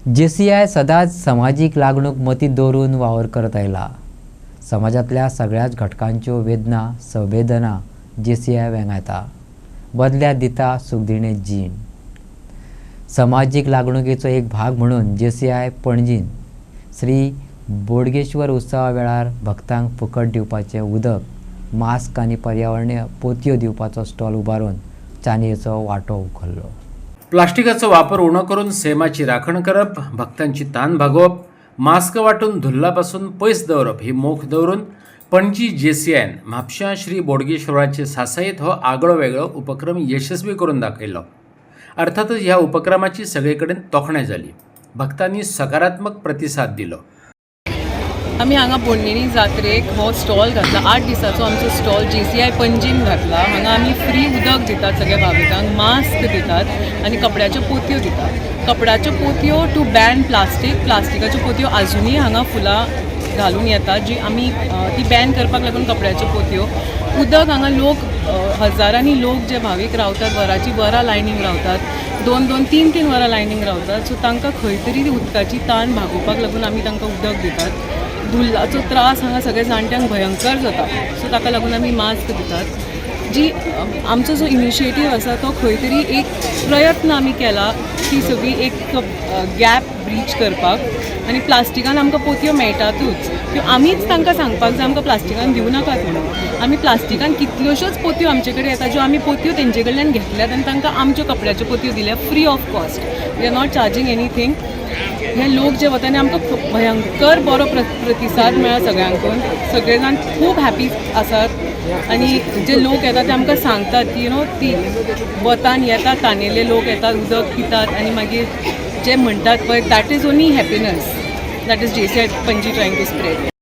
JCI सदांच समाजीक लागणूक मतीत दवरून वावर करत आयला। समाजातल्या सगळ्याच घटकांच्यो वेदना संवेदना JCI वेंगायता, बदल्यात दिता सुखदिणें जीण। समाजीक लागणुकेचो एक भाग म्हणून JCI पणजीन श्री बोडगेश्वर उत्सवा वेळार भक्तांक फुकट दिवपाचें उदक, मास्क आनी पर्यावरणीय पोतयो दिवपाचो स्टॉल उबारून चानयेचो वांटो उखल्लो। प्लास्टिकाचो वापर उणो करून सैमाची राखण करप, भक्तांची तान भागोवप, मास्क वांटून धुल्लापासून पयस दवरप ही मोख दवरून पणजी JCIन म्हापशां श्री बोडगेश्वराचे सासायेत हो आगळो वेगळो उपक्रम यशस्वी करून दाखयलो। अर्थातच ह्या उपक्रमाची सगळे कडेन तोखणाय जाली। भक्तांनी सकारात्मक प्रतिसाद दिलो। आमी हांगा बोडगिणी जात्रेक हो स्टॉल घातला। 8 दिसाचो आमचो स्टॉल JCI पणजीन घातला। हांगा आमी फ्री उदक दितात सगळ्या भाविकांक, मास्क दितात आनी कपड्याच्यो पोतयो दितात। कपड्याच्यो पोतयो टू बॅन प्लास्टिकाच्यो पोतयो आजुनूय हांगा फुलां घालून येतात, जी आमी ती बॅन करपाक लागून कपड्याच्यो पोतयो। उदक हांगा लोक हजारांनी लोक जे भावीक रावतात, वराची वरां लायनीक रावतात, 2-2, 3-3 वरां लायनीक रावतात। सो तांकां खंय तरी उदकाची ताण भागोवपाक लागून आमी तांकां उदक दितात। धुल्लाचो त्रास हांगा सगळ्या जाणट्यांक भयंकर जाता, सो ताका लागून आमी मास्क दितात। जी आमचो जो इनिशिएटीव आसा तो खंय तरी एक प्रयत्न आमी केला ती सगळी एक गॅप ब्रीच करपाक। आनी प्लास्टिकान आमकां पोतयो मेळटातूच, त्यो आमीच तांकां सांगपाक जाय आमकां प्लास्टिकान दिवं नाकात म्हणून। आमी प्लास्टिकान कितल्योश्योच पोतयो आमचे कडेन येता, ज्यो आमी पोतयो तेंचे कडल्यान घेतल्यात आनी तांकां आमच्यो कपड्याच्यो पोतयो दिल्या free of cost. We are not charging anything. हे लोक जे वता आमकां भयंकर बरो प्रतिसाद मेळ्ळा सगळ्यांकून। सगळे जाण खूब हॅपी आसात आनी जे लोक येतात ते आमकां सांगतात की ती वतान येतात, ताणेले लोक येतात, उदक पितात आनी मागीर जे म्हणटात पळय that is only happiness, that is JCI Panaji trying to spread.